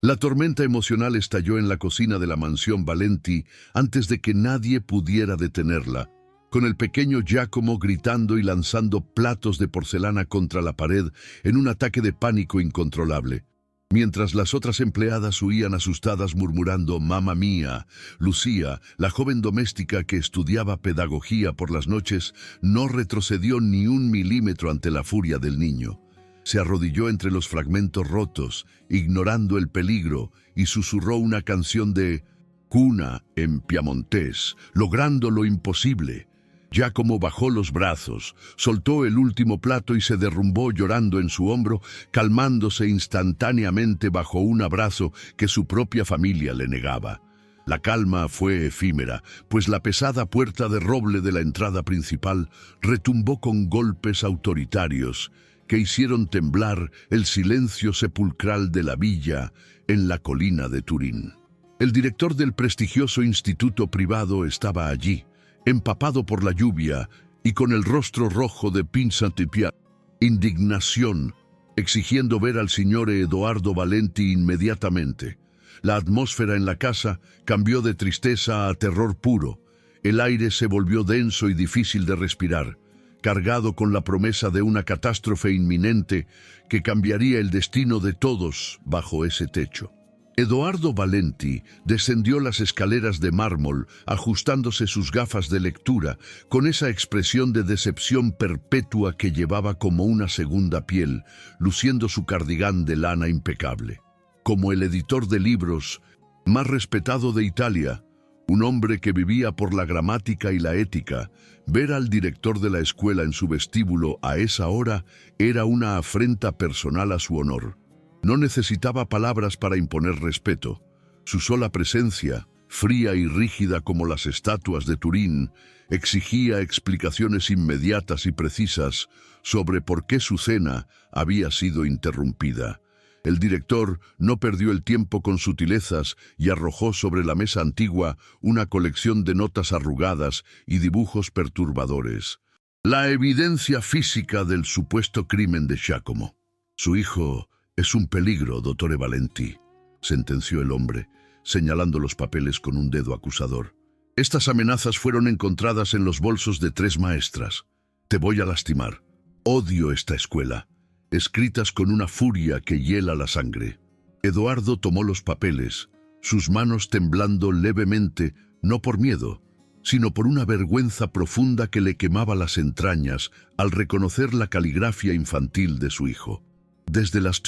La tormenta emocional estalló en la cocina de la mansión Valenti antes de que nadie pudiera detenerla, con el pequeño Giacomo gritando y lanzando platos de porcelana contra la pared en un ataque de pánico incontrolable. Mientras las otras empleadas huían asustadas murmurando «Mamma mía», Lucía, la joven doméstica que estudiaba pedagogía por las noches, no retrocedió ni un milímetro ante la furia del niño. Se arrodilló entre los fragmentos rotos, ignorando el peligro, y susurró una canción de cuna en piamontés, logrando lo imposible. Giacomo bajó los brazos, soltó el último plato y se derrumbó llorando en su hombro, calmándose instantáneamente bajo un abrazo que su propia familia le negaba. La calma fue efímera, pues la pesada puerta de roble de la entrada principal retumbó con golpes autoritarios que hicieron temblar el silencio sepulcral de la villa en la colina de Turín. El director del prestigioso instituto privado estaba allí, empapado por la lluvia y con el rostro rojo de principia indignación, exigiendo ver al señor Edoardo Valenti inmediatamente. La atmósfera en la casa cambió de tristeza a terror puro. El aire se volvió denso y difícil de respirar, cargado con la promesa de una catástrofe inminente que cambiaría el destino de todos bajo ese techo. Edoardo Valenti descendió las escaleras de mármol, ajustándose sus gafas de lectura, con esa expresión de decepción perpetua que llevaba como una segunda piel, luciendo su cardigán de lana impecable. Como el editor de libros más respetado de Italia, un hombre que vivía por la gramática y la ética, ver al director de la escuela en su vestíbulo a esa hora era una afrenta personal a su honor. No necesitaba palabras para imponer respeto. Su sola presencia, fría y rígida como las estatuas de Turín, exigía explicaciones inmediatas y precisas sobre por qué su cena había sido interrumpida. El director no perdió el tiempo con sutilezas y arrojó sobre la mesa antigua una colección de notas arrugadas y dibujos perturbadores. La evidencia física del supuesto crimen de Giacomo. Su hijo es un peligro, dottore Valenti, sentenció el hombre, señalando los papeles con un dedo acusador. Estas amenazas fueron encontradas en los bolsos de 3 maestras. Te voy a lastimar. Odio esta escuela. Escritas con una furia que hiela la sangre. Edoardo tomó los papeles, sus manos temblando levemente, no por miedo, sino por una vergüenza profunda que le quemaba las entrañas al reconocer la caligrafía infantil de su hijo. Desde las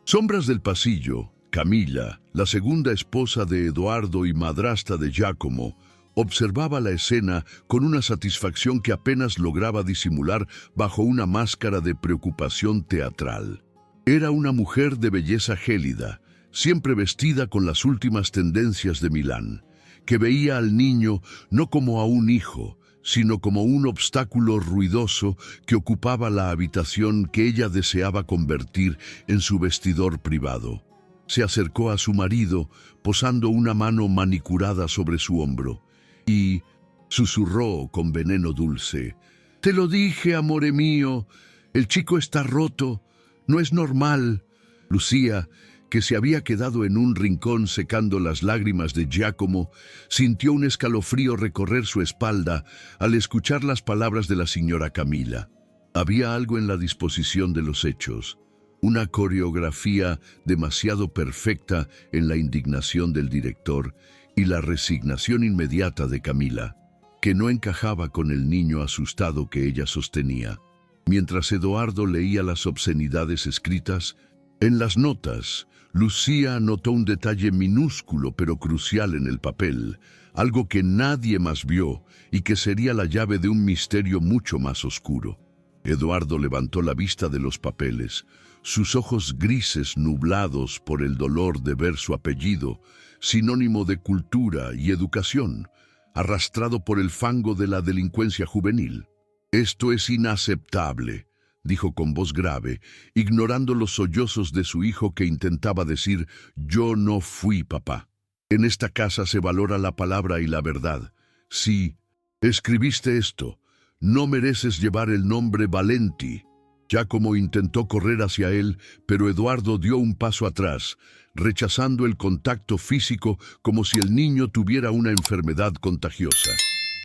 sombras del pasillo, Camilla, la segunda esposa de Edoardo y madrastra de Giacomo, observaba la escena con una satisfacción que apenas lograba disimular bajo una máscara de preocupación teatral. Era una mujer de belleza gélida, siempre vestida con las últimas tendencias de Milán, que veía al niño no como a un hijo, sino como un obstáculo ruidoso que ocupaba la habitación que ella deseaba convertir en su vestidor privado. Se acercó a su marido, posando una mano manicurada sobre su hombro, y susurró con veneno dulce: «Te lo dije, amore mío, el chico está roto, no es normal». Lucía, que se había quedado en un rincón secando las lágrimas de Giacomo, sintió un escalofrío recorrer su espalda al escuchar las palabras de la señora Camilla. Había algo en la disposición de los hechos, una coreografía demasiado perfecta en la indignación del director y la resignación inmediata de Camila, que no encajaba con el niño asustado que ella sostenía. Mientras Edoardo leía las obscenidades escritas, en las notas, Lucía notó un detalle minúsculo pero crucial en el papel, algo que nadie más vio y que sería la llave de un misterio mucho más oscuro. Edoardo levantó la vista de los papeles, sus ojos grises nublados por el dolor de ver su apellido, sinónimo de cultura y educación, arrastrado por el fango de la delincuencia juvenil. «Esto es inaceptable», dijo con voz grave, ignorando los sollozos de su hijo que intentaba decir «Yo no fui papá». En esta casa se valora la palabra y la verdad. Si escribiste esto, no mereces llevar el nombre Valenti. Giacomo intentó correr hacia él, pero Eduardo dio un paso atrás, rechazando el contacto físico como si el niño tuviera una enfermedad contagiosa.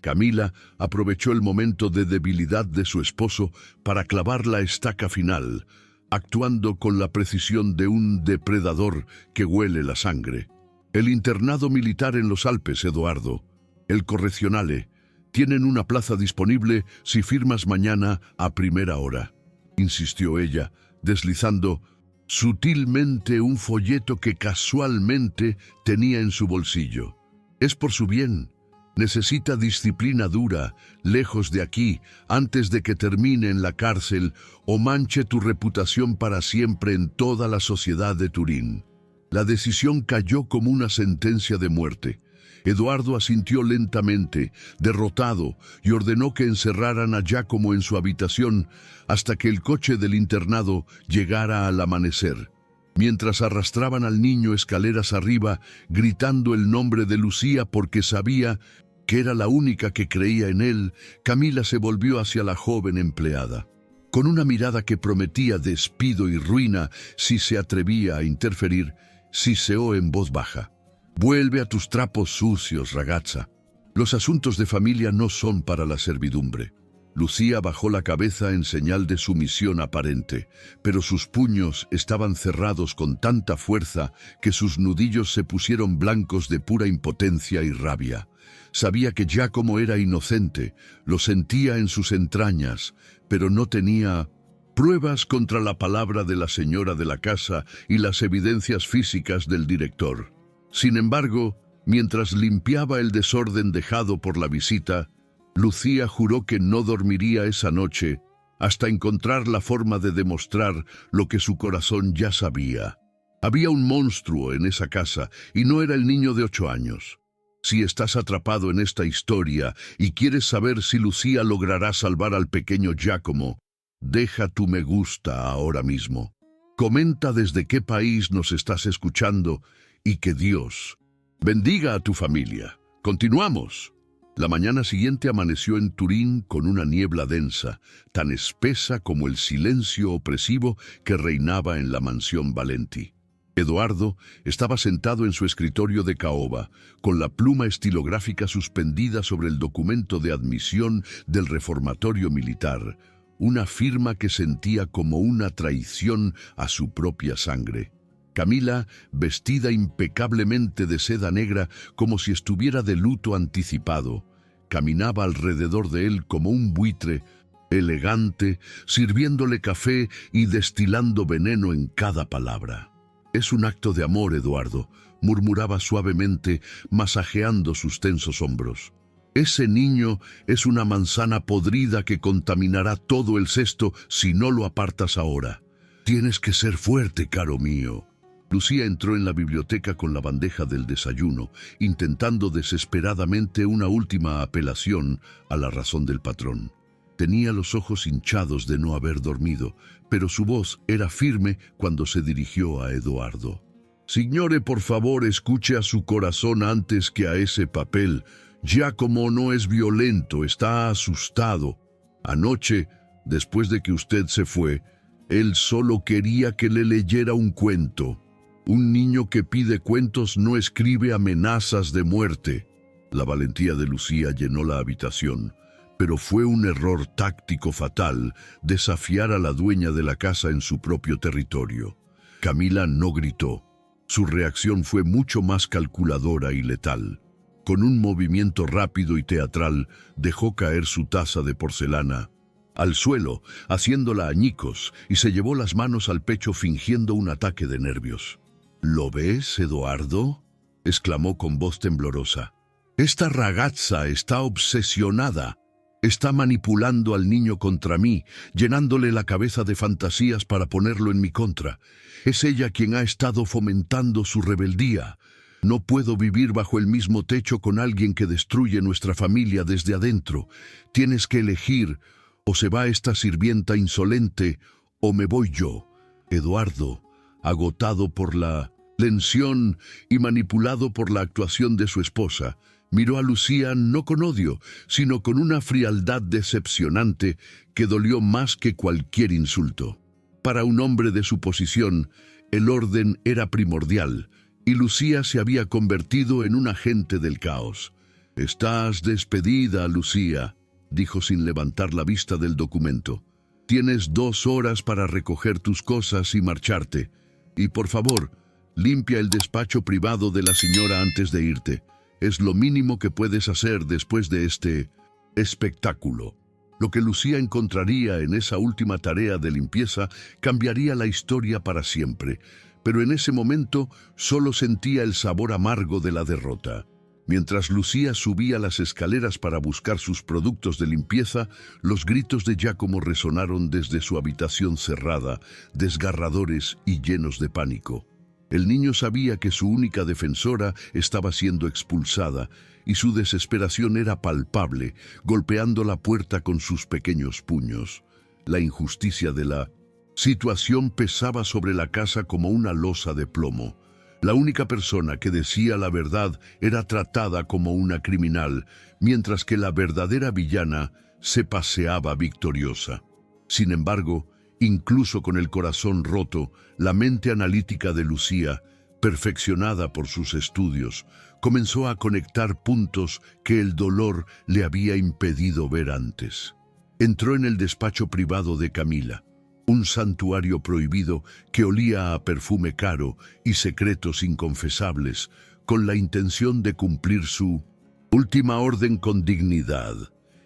Camila aprovechó el momento de debilidad de su esposo para clavar la estaca final, actuando con la precisión de un depredador que huele la sangre. El internado militar en los Alpes, Eduardo, el correccionale, tienen una plaza disponible si firmas mañana a primera hora, insistió ella, deslizando sutilmente un folleto que casualmente tenía en su bolsillo. Es por su bien. Necesita disciplina dura, lejos de aquí, antes de que termine en la cárcel o manche tu reputación para siempre en toda la sociedad de Turín. La decisión cayó como una sentencia de muerte. Eduardo asintió lentamente, derrotado, y ordenó que encerraran a Giacomo en su habitación hasta que el coche del internado llegara al amanecer. Mientras arrastraban al niño escaleras arriba, gritando el nombre de Lucía porque sabía que era la única que creía en él, Camila se volvió hacia la joven empleada. Con una mirada que prometía despido y ruina si se atrevía a interferir, siseó en voz baja: «Vuelve a tus trapos sucios, ragazza. Los asuntos de familia no son para la servidumbre». Lucía bajó la cabeza en señal de sumisión aparente, pero sus puños estaban cerrados con tanta fuerza que sus nudillos se pusieron blancos de pura impotencia y rabia. Sabía que Giacomo era inocente, lo sentía en sus entrañas, pero no tenía pruebas contra la palabra de la señora de la casa y las evidencias físicas del director. Sin embargo, mientras limpiaba el desorden dejado por la visita, Lucía juró que no dormiría esa noche hasta encontrar la forma de demostrar lo que su corazón ya sabía. Había un monstruo en esa casa y no era el niño de 8 años. Si estás atrapado en esta historia y quieres saber si Lucía logrará salvar al pequeño Giacomo, deja tu me gusta ahora mismo. Comenta desde qué país nos estás escuchando y que Dios bendiga a tu familia. Continuamos. La mañana siguiente amaneció en Turín con una niebla densa, tan espesa como el silencio opresivo que reinaba en la mansión Valenti. Eduardo estaba sentado en su escritorio de caoba, con la pluma estilográfica suspendida sobre el documento de admisión del reformatorio militar, una firma que sentía como una traición a su propia sangre. Camila, vestida impecablemente de seda negra como si estuviera de luto anticipado, caminaba alrededor de él como un buitre, elegante, sirviéndole café y destilando veneno en cada palabra. «Es un acto de amor, Eduardo», murmuraba suavemente, masajeando sus tensos hombros. «Ese niño es una manzana podrida que contaminará todo el cesto si no lo apartas ahora. Tienes que ser fuerte, caro mío». Lucía entró en la biblioteca con la bandeja del desayuno, intentando desesperadamente una última apelación a la razón del patrón. Tenía los ojos hinchados de no haber dormido, pero su voz era firme cuando se dirigió a Eduardo. «Signore, por favor, escuche a su corazón antes que a ese papel. Giacomo no es violento, está asustado. Anoche, después de que usted se fue, él solo quería que le leyera un cuento. Un niño que pide cuentos no escribe amenazas de muerte». La valentía de Lucía llenó la habitación, pero fue un error táctico fatal desafiar a la dueña de la casa en su propio territorio. Camila no gritó. Su reacción fue mucho más calculadora y letal. Con un movimiento rápido y teatral, dejó caer su taza de porcelana al suelo, haciéndola añicos, y se llevó las manos al pecho fingiendo un ataque de nervios. «¿Lo ves, Eduardo?», exclamó con voz temblorosa. «Esta ragazza está obsesionada. Está manipulando al niño contra mí, llenándole la cabeza de fantasías para ponerlo en mi contra. Es ella quien ha estado fomentando su rebeldía. No puedo vivir bajo el mismo techo con alguien que destruye nuestra familia desde adentro. Tienes que elegir, o se va esta sirvienta insolente, o me voy yo». Eduardo, agotado por la tensión y manipulado por la actuación de su esposa, Miró a Lucía no con odio, sino con una frialdad decepcionante que dolió más que cualquier insulto. Para un hombre de su posición, el orden era primordial, y Lucía se había convertido en un agente del caos. «Estás despedida, Lucía», dijo sin levantar la vista del documento. «Tienes 2 horas para recoger tus cosas y marcharte. Y por favor, limpia el despacho privado de la señora antes de irte. Es lo mínimo que puedes hacer después de este espectáculo». Lo que Lucía encontraría en esa última tarea de limpieza cambiaría la historia para siempre, pero en ese momento solo sentía el sabor amargo de la derrota. Mientras Lucía subía las escaleras para buscar sus productos de limpieza, los gritos de Giacomo resonaron desde su habitación cerrada, desgarradores y llenos de pánico. El niño sabía que su única defensora estaba siendo expulsada, y su desesperación era palpable, golpeando la puerta con sus pequeños puños. La injusticia de la situación pesaba sobre la casa como una losa de plomo. La única persona que decía la verdad era tratada como una criminal, mientras que la verdadera villana se paseaba victoriosa. Sin embargo, incluso con el corazón roto, la mente analítica de Lucía, perfeccionada por sus estudios, comenzó a conectar puntos que el dolor le había impedido ver antes. Entró en el despacho privado de Camila, un santuario prohibido que olía a perfume caro y secretos inconfesables, con la intención de cumplir su última orden con dignidad.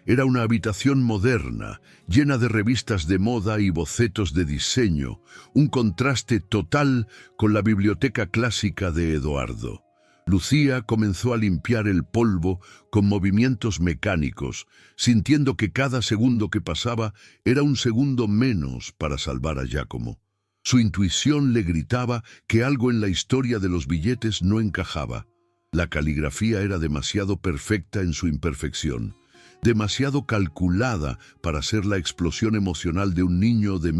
Era una habitación moderna, llena de revistas de moda y bocetos de diseño, un contraste total con la biblioteca clásica de Edoardo. Lucía comenzó a limpiar el polvo con movimientos mecánicos, sintiendo que cada segundo que pasaba era un segundo menos para salvar a Giacomo. Su intuición le gritaba que algo en la historia de los billetes no encajaba. La caligrafía era demasiado perfecta en su imperfección, demasiado calculada para ser la explosión emocional de un niño de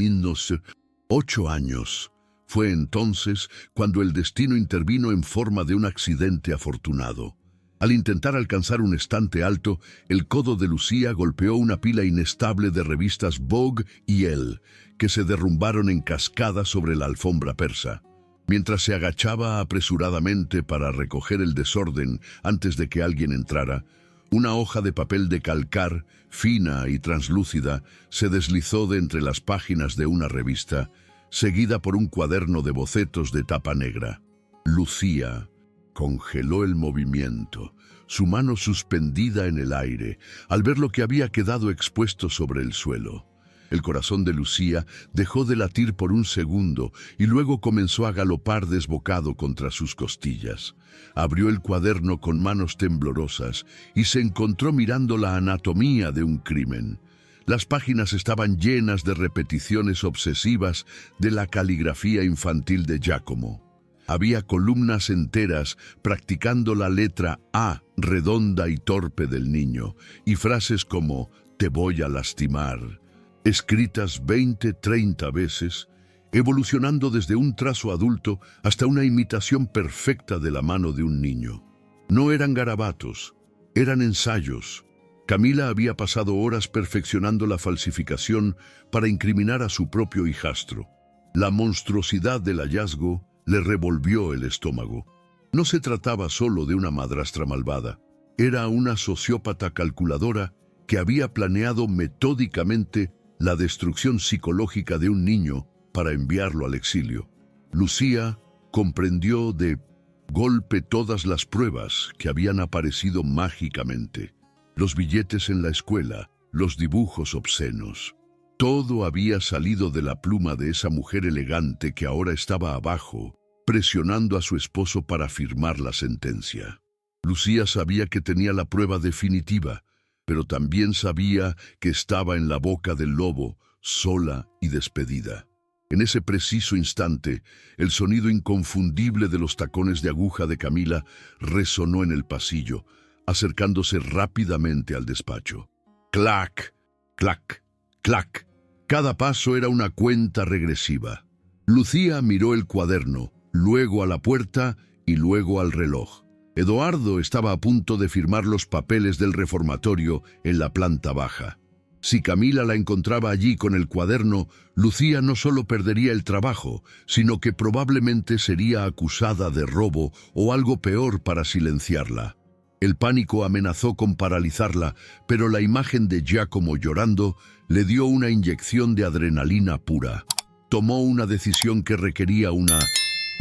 8 años. Fue entonces cuando el destino intervino en forma de un accidente afortunado. Al intentar alcanzar un estante alto, el codo de Lucía golpeó una pila inestable de revistas Vogue y Elle, que se derrumbaron en cascada sobre la alfombra persa. Mientras se agachaba apresuradamente para recoger el desorden antes de que alguien entrara, una hoja de papel de calcar, fina y translúcida, se deslizó de entre las páginas de una revista, seguida por un cuaderno de bocetos de tapa negra. Lucía congeló el movimiento, su mano suspendida en el aire, al ver lo que había quedado expuesto sobre el suelo. El corazón de Lucía dejó de latir por un segundo y luego comenzó a galopar desbocado contra sus costillas. Abrió el cuaderno con manos temblorosas y se encontró mirando la anatomía de un crimen. Las páginas estaban llenas de repeticiones obsesivas de la caligrafía infantil de Giacomo. Había columnas enteras practicando la letra A redonda y torpe del niño, y frases como «te voy a lastimar», escritas 20-30 veces, evolucionando desde un trazo adulto hasta una imitación perfecta de la mano de un niño. No eran garabatos, eran ensayos. Camila había pasado horas perfeccionando la falsificación para incriminar a su propio hijastro. La monstruosidad del hallazgo le revolvió el estómago. No se trataba solo de una madrastra malvada. Era una sociópata calculadora que había planeado metódicamente la destrucción psicológica de un niño para enviarlo al exilio. Lucía comprendió de golpe todas las pruebas que habían aparecido mágicamente. Los billetes en la escuela, los dibujos obscenos. Todo había salido de la pluma de esa mujer elegante que ahora estaba abajo, presionando a su esposo para firmar la sentencia. Lucía sabía que tenía la prueba definitiva, pero también sabía que estaba en la boca del lobo, sola y despedida. En ese preciso instante, el sonido inconfundible de los tacones de aguja de Camila resonó en el pasillo, acercándose rápidamente al despacho. ¡Clac! ¡Clac! ¡Clac! Cada paso era una cuenta regresiva. Lucía miró el cuaderno, luego a la puerta y luego al reloj. Eduardo estaba a punto de firmar los papeles del reformatorio en la planta baja. Si Camila la encontraba allí con el cuaderno, Lucía no solo perdería el trabajo, sino que probablemente sería acusada de robo o algo peor para silenciarla. El pánico amenazó con paralizarla, pero la imagen de Giacomo llorando le dio una inyección de adrenalina pura. Tomó una decisión que requería una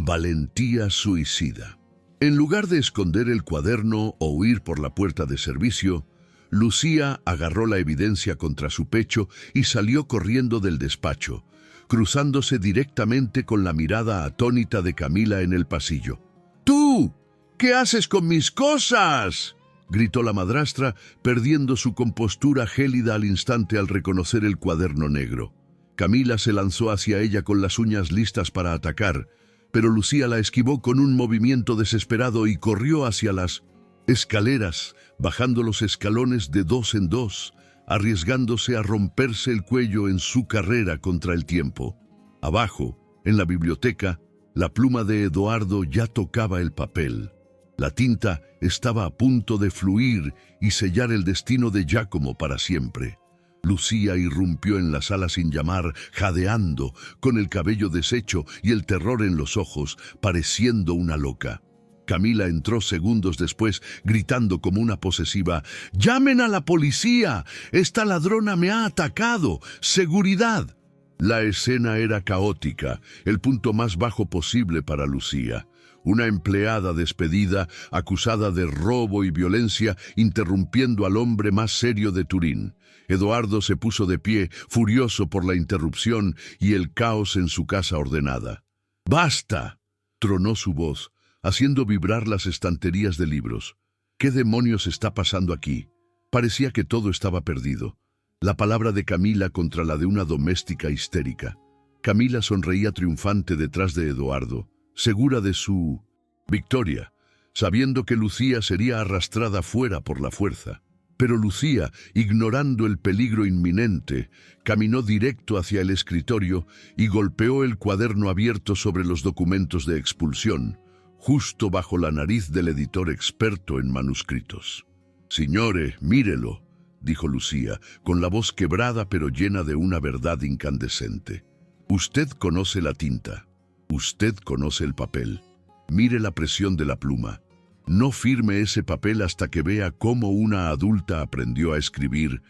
valentía suicida. En lugar de esconder el cuaderno o huir por la puerta de servicio, Lucía agarró la evidencia contra su pecho y salió corriendo del despacho, cruzándose directamente con la mirada atónita de Camila en el pasillo. ¡Tú! ¿Qué haces con mis cosas?, gritó la madrastra, perdiendo su compostura gélida al instante al reconocer el cuaderno negro. Camila se lanzó hacia ella con las uñas listas para atacar, pero Lucía la esquivó con un movimiento desesperado y corrió hacia las escaleras, bajando los escalones de dos en dos, arriesgándose a romperse el cuello en su carrera contra el tiempo. Abajo, en la biblioteca, la pluma de Eduardo ya tocaba el papel. La tinta estaba a punto de fluir y sellar el destino de Giacomo para siempre. Lucía irrumpió en la sala sin llamar, jadeando, con el cabello deshecho y el terror en los ojos, pareciendo una loca. Camila entró segundos después, gritando como una posesiva: «¡Llamen a la policía! ¡Esta ladrona me ha atacado! ¡Seguridad!». La escena era caótica, el punto más bajo posible para Lucía. Una empleada despedida, acusada de robo y violencia, interrumpiendo al hombre más serio de Turín. Eduardo se puso de pie, furioso por la interrupción y el caos en su casa ordenada. «¡Basta!», tronó su voz, haciendo vibrar las estanterías de libros. ¿Qué demonios está pasando aquí? Parecía que todo estaba perdido. La palabra de Camila contra la de una doméstica histérica. Camila sonreía triunfante detrás de Eduardo, segura de su victoria, sabiendo que Lucía sería arrastrada fuera por la fuerza. Pero Lucía, ignorando el peligro inminente, caminó directo hacia el escritorio y golpeó el cuaderno abierto sobre los documentos de expulsión, justo bajo la nariz del editor experto en manuscritos. «Signore, mírelo», dijo Lucía, con la voz quebrada pero llena de una verdad incandescente. «Usted conoce la tinta. Usted conoce el papel. Mire la presión de la pluma. No firme ese papel hasta que vea cómo una adulta aprendió a escribir,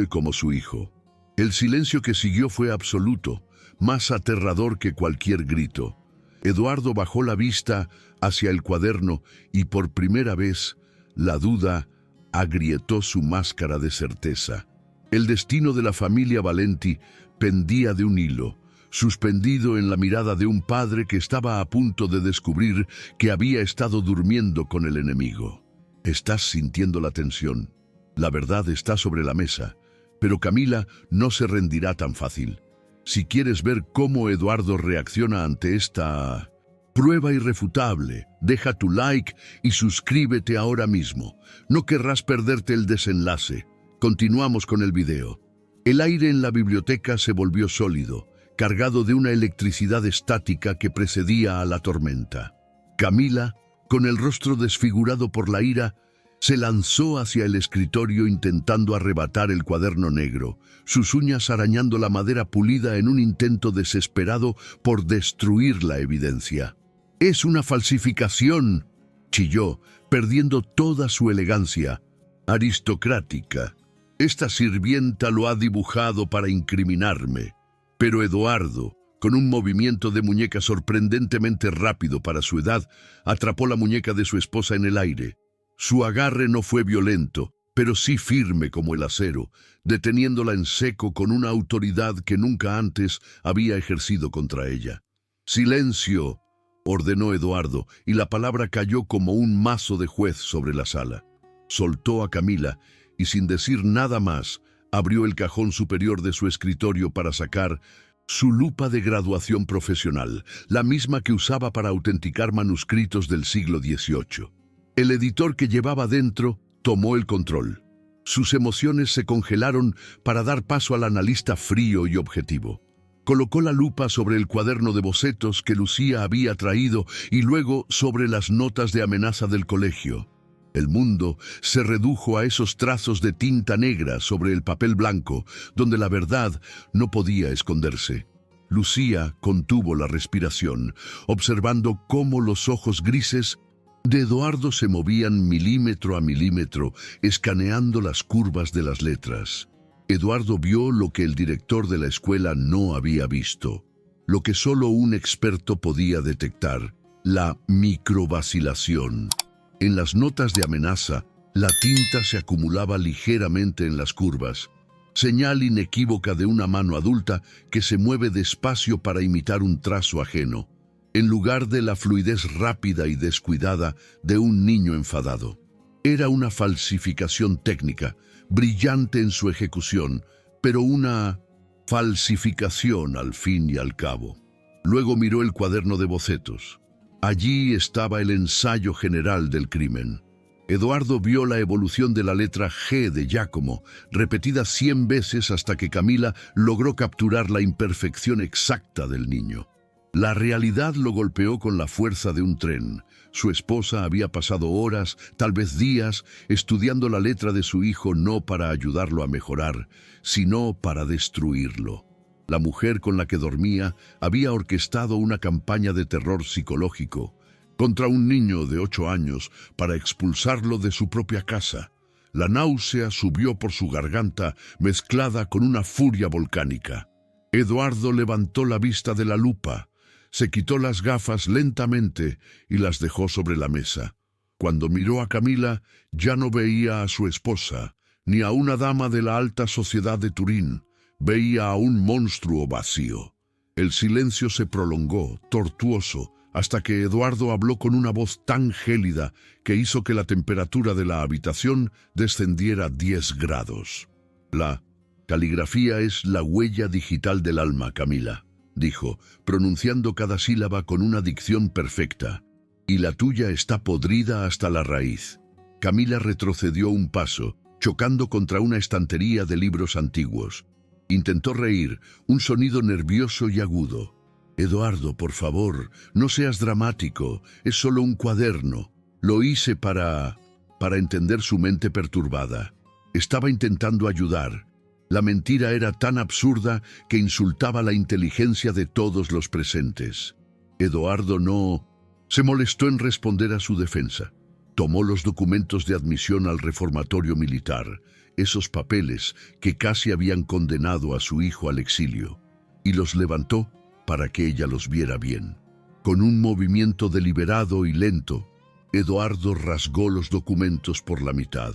como su hijo». El silencio que siguió fue absoluto, más aterrador que cualquier grito. Eduardo bajó la vista hacia el cuaderno y por primera vez la duda agrietó su máscara de certeza. El destino de la familia Valenti pendía de un hilo, suspendido en la mirada de un padre que estaba a punto de descubrir que había estado durmiendo con el enemigo. Estás sintiendo la tensión. La verdad está sobre la mesa, pero Camila no se rendirá tan fácil. Si quieres ver cómo Eduardo reacciona ante esta prueba irrefutable, deja tu like y suscríbete ahora mismo. No querrás perderte el desenlace. Continuamos con el video. El aire en la biblioteca se volvió sólido, cargado de una electricidad estática que precedía a la tormenta. Camila, con el rostro desfigurado por la ira, se lanzó hacia el escritorio intentando arrebatar el cuaderno negro, sus uñas arañando la madera pulida en un intento desesperado por destruir la evidencia. «¡Es una falsificación!», chilló, perdiendo toda su elegancia aristocrática. «Esta sirvienta lo ha dibujado para incriminarme». Pero Eduardo, con un movimiento de muñeca sorprendentemente rápido para su edad, atrapó la muñeca de su esposa en el aire. Su agarre no fue violento, pero sí firme como el acero, deteniéndola en seco con una autoridad que nunca antes había ejercido contra ella. «¡Silencio!», ordenó Eduardo, y la palabra cayó como un mazo de juez sobre la sala. Soltó a Camila y, sin decir nada más, abrió el cajón superior de su escritorio para sacar su lupa de graduación profesional, la misma que usaba para autenticar manuscritos del siglo XVIII. El editor que llevaba dentro tomó el control. Sus emociones se congelaron para dar paso al analista frío y objetivo. Colocó la lupa sobre el cuaderno de bocetos que Lucía había traído y luego sobre las notas de amenaza del colegio. El mundo se redujo a esos trazos de tinta negra sobre el papel blanco, donde la verdad no podía esconderse. Lucía contuvo la respiración, observando cómo los ojos grises de Eduardo se movían milímetro a milímetro, escaneando las curvas de las letras. Eduardo vio lo que el director de la escuela no había visto, lo que solo un experto podía detectar: la microvacilación. En las notas de amenaza, la tinta se acumulaba ligeramente en las curvas, señal inequívoca de una mano adulta que se mueve despacio para imitar un trazo ajeno, en lugar de la fluidez rápida y descuidada de un niño enfadado. Era una falsificación técnica, brillante en su ejecución, pero una falsificación al fin y al cabo. Luego miró el cuaderno de bocetos. Allí estaba el ensayo general del crimen. Eduardo vio la evolución de la letra G de Giacomo, repetida 100 veces hasta que Camila logró capturar la imperfección exacta del niño. La realidad lo golpeó con la fuerza de un tren. Su esposa había pasado horas, tal vez días, estudiando la letra de su hijo no para ayudarlo a mejorar, sino para destruirlo. La mujer con la que dormía había orquestado una campaña de terror psicológico contra un niño de 8 años para expulsarlo de su propia casa. La náusea subió por su garganta, mezclada con una furia volcánica. Eduardo levantó la vista de la lupa, se quitó las gafas lentamente y las dejó sobre la mesa. Cuando miró a Camila, ya no veía a su esposa, ni a una dama de la alta sociedad de Turín. Veía a un monstruo vacío. El silencio se prolongó, tortuoso, hasta que Eduardo habló con una voz tan gélida que hizo que la temperatura de la habitación descendiera 10 grados. La caligrafía es la huella digital del alma, Camila, dijo, pronunciando cada sílaba con una dicción perfecta. Y la tuya está podrida hasta la raíz. Camila retrocedió un paso, chocando contra una estantería de libros antiguos. Intentó reír, un sonido nervioso y agudo. Eduardo, por favor, no seas dramático, es solo un cuaderno. Lo hice para entender su mente perturbada. Estaba intentando ayudar. La mentira era tan absurda que insultaba la inteligencia de todos los presentes. Eduardo no se molestó en responder a su defensa. Tomó los documentos de admisión al reformatorio militar, esos papeles que casi habían condenado a su hijo al exilio, y los levantó para que ella los viera bien. Con un movimiento deliberado y lento, Eduardo rasgó los documentos por la mitad.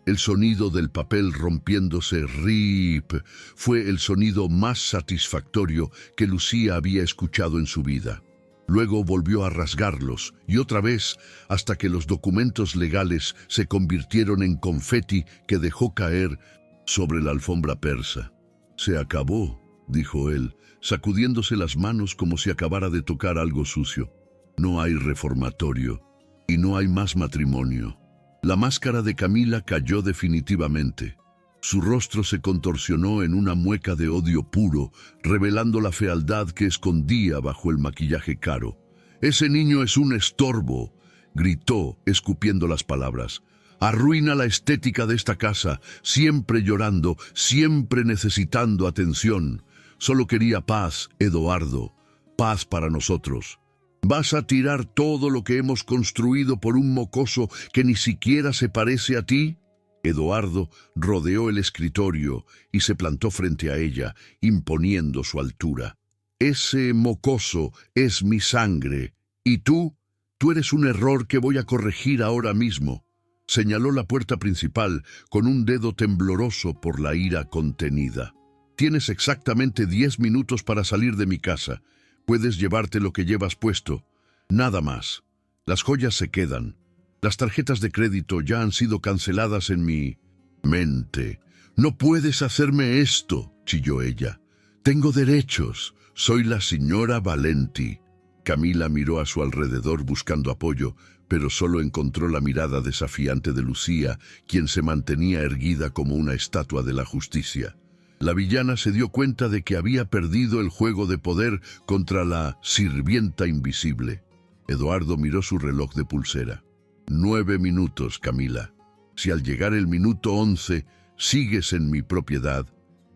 El sonido del papel rompiéndose, rip, fue el sonido más satisfactorio que Lucía había escuchado en su vida. Luego volvió a rasgarlos, y otra vez, hasta que los documentos legales se convirtieron en confeti que dejó caer sobre la alfombra persa. «Se acabó», dijo él, sacudiéndose las manos como si acabara de tocar algo sucio. «No hay reformatorio, y no hay más matrimonio». La máscara de Camila cayó definitivamente. Su rostro se contorsionó en una mueca de odio puro, revelando la fealdad que escondía bajo el maquillaje caro. «Ese niño es un estorbo», gritó, escupiendo las palabras. «Arruina la estética de esta casa, siempre llorando, siempre necesitando atención. Solo quería paz, Eduardo, paz para nosotros. ¿Vas a tirar todo lo que hemos construido por un mocoso que ni siquiera se parece a ti?» Eduardo rodeó el escritorio y se plantó frente a ella, imponiendo su altura. «Ese mocoso es mi sangre. ¿Y tú? Tú eres un error que voy a corregir ahora mismo». Señaló la puerta principal con un dedo tembloroso por la ira contenida. «Tienes exactamente 10 minutos para salir de mi casa. Puedes llevarte lo que llevas puesto. Nada más. Las joyas se quedan. Las tarjetas de crédito ya han sido canceladas en mi mente». «No puedes hacerme esto», chilló ella. «Tengo derechos. Soy la señora Valenti». Camila miró a su alrededor buscando apoyo, pero solo encontró la mirada desafiante de Lucía, quien se mantenía erguida como una estatua de la justicia. La villana se dio cuenta de que había perdido el juego de poder contra la sirvienta invisible. Eduardo miró su reloj de pulsera. 9 minutos, Camila. Si al llegar el minuto 11 sigues en mi propiedad,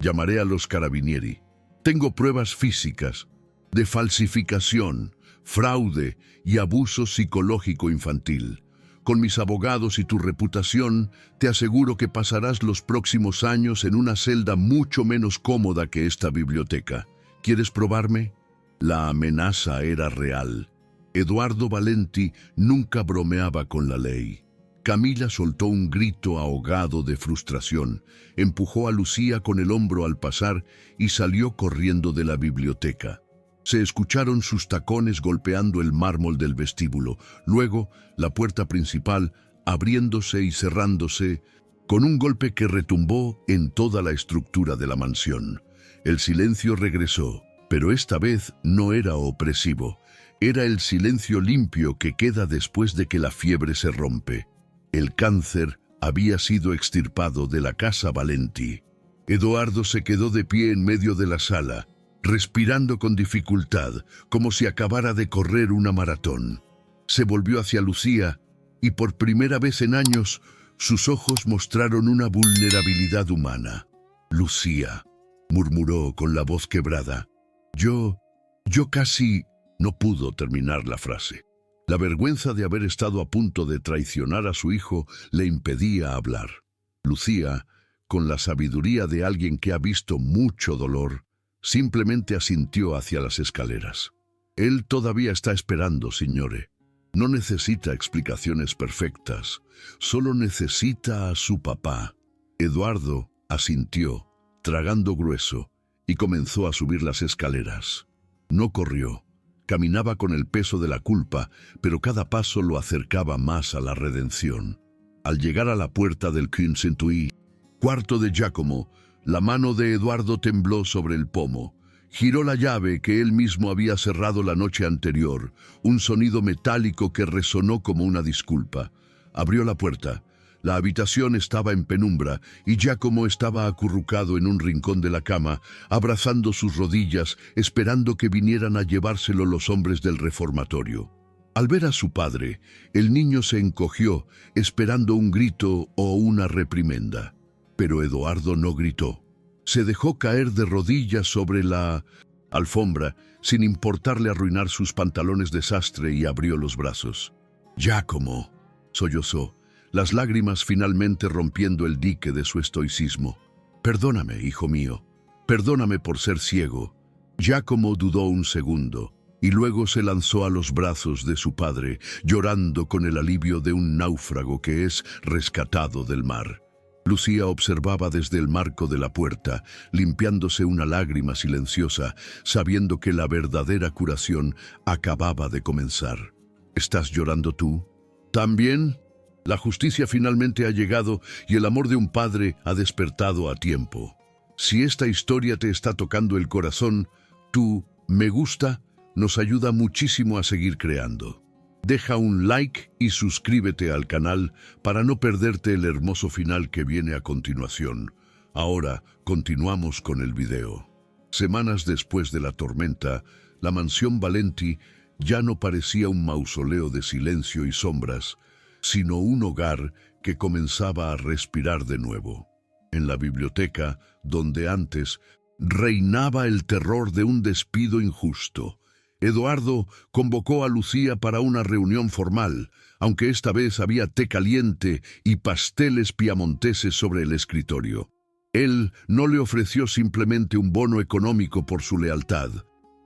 llamaré a los carabinieri. Tengo pruebas físicas de falsificación, fraude y abuso psicológico infantil. Con mis abogados y tu reputación, te aseguro que pasarás los próximos años en una celda mucho menos cómoda que esta biblioteca. ¿Quieres probarme? La amenaza era real. Eduardo Valenti nunca bromeaba con la ley. Camila soltó un grito ahogado de frustración, empujó a Lucía con el hombro al pasar y salió corriendo de la biblioteca. Se escucharon sus tacones golpeando el mármol del vestíbulo, luego la puerta principal abriéndose y cerrándose con un golpe que retumbó en toda la estructura de la mansión. El silencio regresó, pero esta vez no era opresivo. Era el silencio limpio que queda después de que la fiebre se rompe. El cáncer había sido extirpado de la casa Valenti. Eduardo se quedó de pie en medio de la sala, respirando con dificultad, como si acabara de correr una maratón. Se volvió hacia Lucía y por primera vez en años sus ojos mostraron una vulnerabilidad humana. «Lucía», murmuró con la voz quebrada. Yo casi... No pudo terminar la frase. La vergüenza de haber estado a punto de traicionar a su hijo le impedía hablar. Lucía, con la sabiduría de alguien que ha visto mucho dolor, simplemente asintió hacia las escaleras. Él todavía está esperando, signore. No necesita explicaciones perfectas, solo necesita a su papá. Eduardo asintió, tragando grueso, y comenzó a subir las escaleras. No corrió. Caminaba con el peso de la culpa, pero cada paso lo acercaba más a la redención. Al llegar a la puerta del Quincentuí, cuarto de Giacomo, la mano de Eduardo tembló sobre el pomo. Giró la llave que él mismo había cerrado la noche anterior, un sonido metálico que resonó como una disculpa. Abrió la puerta. La habitación estaba en penumbra y Giacomo estaba acurrucado en un rincón de la cama, abrazando sus rodillas, esperando que vinieran a llevárselo los hombres del reformatorio. Al ver a su padre, el niño se encogió, esperando un grito o una reprimenda. Pero Eduardo no gritó. Se dejó caer de rodillas sobre la alfombra, sin importarle arruinar sus pantalones de sastre, y abrió los brazos. «Giacomo», sollozó, las lágrimas finalmente rompiendo el dique de su estoicismo. «Perdóname, hijo mío. Perdóname por ser ciego». Giacomo dudó un segundo, y luego se lanzó a los brazos de su padre, llorando con el alivio de un náufrago que es rescatado del mar. Lucía observaba desde el marco de la puerta, limpiándose una lágrima silenciosa, sabiendo que la verdadera curación acababa de comenzar. «¿Estás llorando tú? ¿También?» La justicia finalmente ha llegado y el amor de un padre ha despertado a tiempo. Si esta historia te está tocando el corazón, tu me gusta nos ayuda muchísimo a seguir creando. Deja un like y suscríbete al canal para no perderte el hermoso final que viene a continuación. Ahora continuamos con el video. Semanas después de la tormenta, la mansión Valenti ya no parecía un mausoleo de silencio y sombras, sino un hogar que comenzaba a respirar de nuevo. En la biblioteca, donde antes reinaba el terror de un despido injusto, Eduardo convocó a Lucía para una reunión formal, aunque esta vez había té caliente y pasteles piamonteses sobre el escritorio. Él no le ofreció simplemente un bono económico por su lealtad.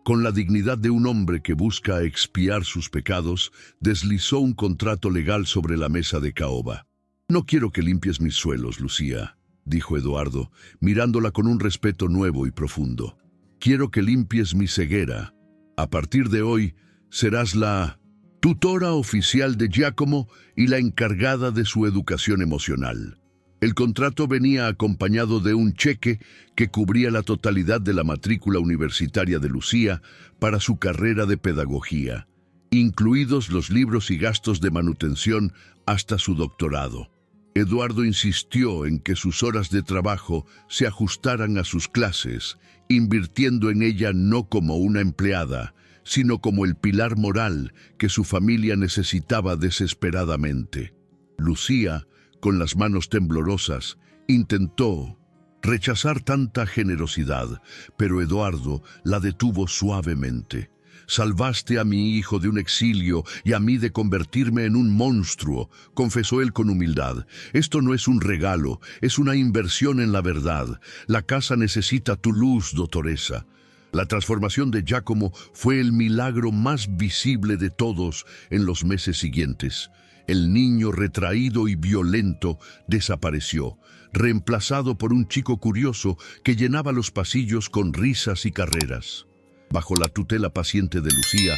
Con la dignidad de un hombre que busca expiar sus pecados, deslizó un contrato legal sobre la mesa de caoba. «No quiero que limpies mis suelos, Lucía», dijo Eduardo, mirándola con un respeto nuevo y profundo. «Quiero que limpies mi ceguera. A partir de hoy, serás la tutora oficial de Giacomo y la encargada de su educación emocional». El contrato venía acompañado de un cheque que cubría la totalidad de la matrícula universitaria de Lucía para su carrera de pedagogía, incluidos los libros y gastos de manutención hasta su doctorado. Eduardo insistió en que sus horas de trabajo se ajustaran a sus clases, invirtiendo en ella no como una empleada, sino como el pilar moral que su familia necesitaba desesperadamente. Lucía, con las manos temblorosas, intentó rechazar tanta generosidad, pero Eduardo la detuvo suavemente. «Salvaste a mi hijo de un exilio y a mí de convertirme en un monstruo», confesó él con humildad. «Esto no es un regalo, es una inversión en la verdad. La casa necesita tu luz, doctoresa». La transformación de Giacomo fue el milagro más visible de todos en los meses siguientes. El niño retraído y violento desapareció, reemplazado por un chico curioso que llenaba los pasillos con risas y carreras. Bajo la tutela paciente de Lucía,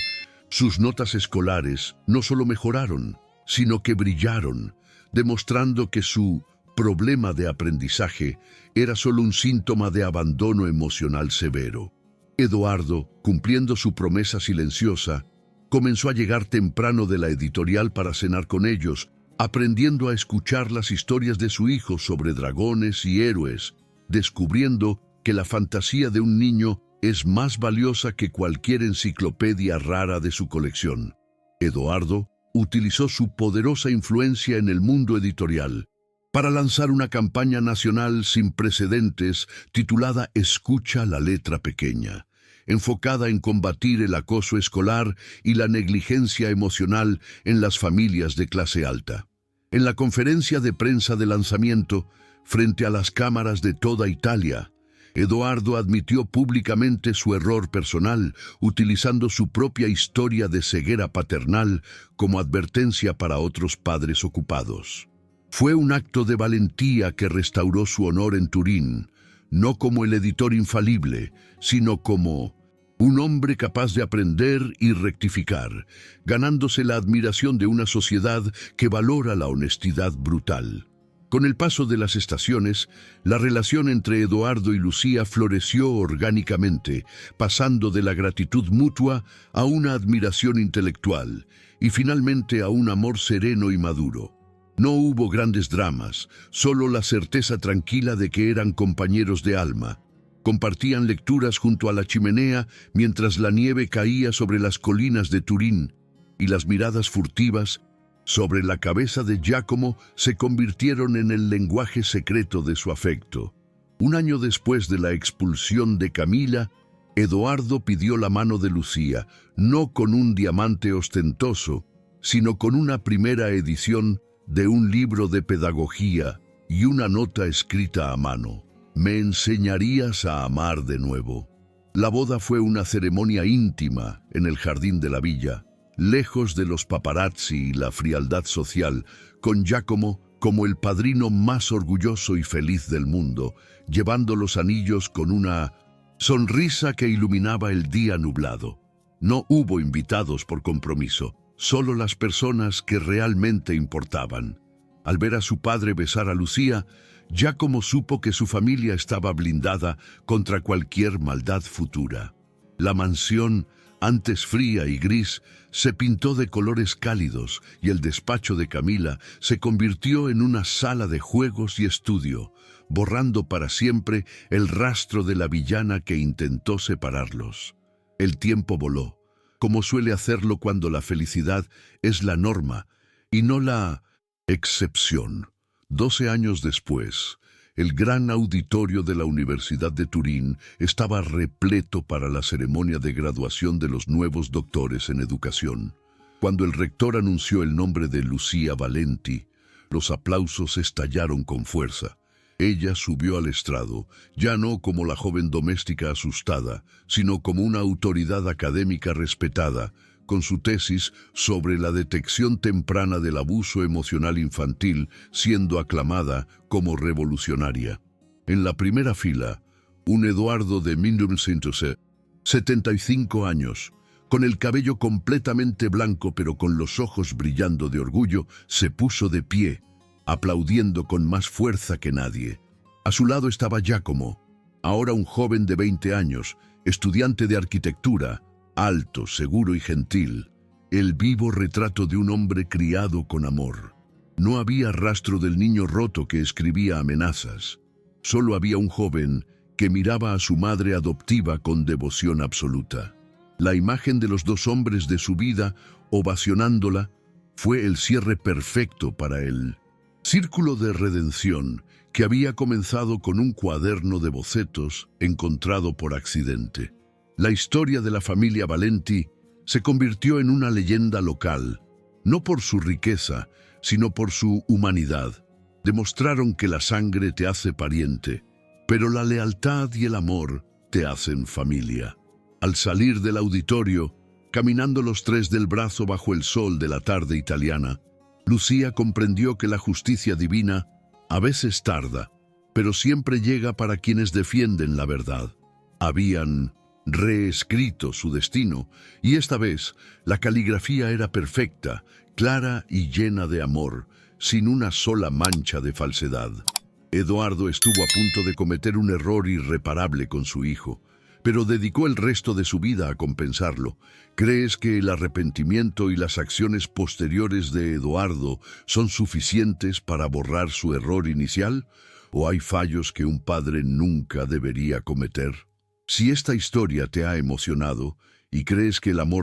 sus notas escolares no solo mejoraron, sino que brillaron, demostrando que su problema de aprendizaje era solo un síntoma de abandono emocional severo. Eduardo, cumpliendo su promesa silenciosa, comenzó a llegar temprano de la editorial para cenar con ellos, aprendiendo a escuchar las historias de su hijo sobre dragones y héroes, descubriendo que la fantasía de un niño es más valiosa que cualquier enciclopedia rara de su colección. Eduardo utilizó su poderosa influencia en el mundo editorial para lanzar una campaña nacional sin precedentes titulada Escucha la letra pequeña, enfocada en combatir el acoso escolar y la negligencia emocional en las familias de clase alta. En la conferencia de prensa de lanzamiento, frente a las cámaras de toda Italia, Eduardo admitió públicamente su error personal, utilizando su propia historia de ceguera paternal como advertencia para otros padres ocupados. Fue un acto de valentía que restauró su honor en Turín, no como el editor infalible, sino como un hombre capaz de aprender y rectificar, ganándose la admiración de una sociedad que valora la honestidad brutal. Con el paso de las estaciones, la relación entre Eduardo y Lucía floreció orgánicamente, pasando de la gratitud mutua a una admiración intelectual y finalmente a un amor sereno y maduro. No hubo grandes dramas, solo la certeza tranquila de que eran compañeros de alma. Compartían lecturas junto a la chimenea mientras la nieve caía sobre las colinas de Turín y las miradas furtivas sobre la cabeza de Giacomo se convirtieron en el lenguaje secreto de su afecto. Un año después de la expulsión de Camila, Eduardo pidió la mano de Lucía, no con un diamante ostentoso, sino con una primera edición de un libro de pedagogía y una nota escrita a mano. «Me enseñarías a amar de nuevo». La boda fue una ceremonia íntima en el jardín de la villa, lejos de los paparazzi y la frialdad social, con Giacomo como el padrino más orgulloso y feliz del mundo, llevando los anillos con una sonrisa que iluminaba el día nublado. No hubo invitados por compromiso, solo las personas que realmente importaban. Al ver a su padre besar a Lucía, Giacomo supo que su familia estaba blindada contra cualquier maldad futura. La mansión, antes fría y gris, se pintó de colores cálidos y el despacho de Camila se convirtió en una sala de juegos y estudio, borrando para siempre el rastro de la villana que intentó separarlos. El tiempo voló, como suele hacerlo cuando la felicidad es la norma y no la excepción. 12 años después, el gran auditorio de la Universidad de Turín estaba repleto para la ceremonia de graduación de los nuevos doctores en educación. Cuando el rector anunció el nombre de Lucía Valenti, los aplausos estallaron con fuerza. Ella subió al estrado, ya no como la joven doméstica asustada, sino como una autoridad académica respetada, con su tesis sobre la detección temprana del abuso emocional infantil siendo aclamada como revolucionaria. En la primera fila, un Eduardo de 1975 años, con el cabello completamente blanco pero con los ojos brillando de orgullo, se puso de pie, aplaudiendo con más fuerza que nadie. A su lado estaba Giacomo, ahora un joven de 20 años, estudiante de arquitectura, alto, seguro y gentil, el vivo retrato de un hombre criado con amor. No había rastro del niño roto que escribía amenazas. Solo había un joven que miraba a su madre adoptiva con devoción absoluta. La imagen de los dos hombres de su vida, ovacionándola, fue el cierre perfecto para el círculo de redención que había comenzado con un cuaderno de bocetos encontrado por accidente. La historia de la familia Valenti se convirtió en una leyenda local, no por su riqueza, sino por su humanidad. Demostraron que la sangre te hace pariente, pero la lealtad y el amor te hacen familia. Al salir del auditorio, caminando los tres del brazo bajo el sol de la tarde italiana, Lucía comprendió que la justicia divina a veces tarda, pero siempre llega para quienes defienden la verdad. Habían reescrito su destino, y esta vez la caligrafía era perfecta, clara y llena de amor, sin una sola mancha de falsedad. Eduardo estuvo a punto de cometer un error irreparable con su hijo, pero dedicó el resto de su vida a compensarlo. ¿Crees que el arrepentimiento y las acciones posteriores de Eduardo son suficientes para borrar su error inicial? ¿O hay fallos que un padre nunca debería cometer? Si esta historia te ha emocionado y crees que el amor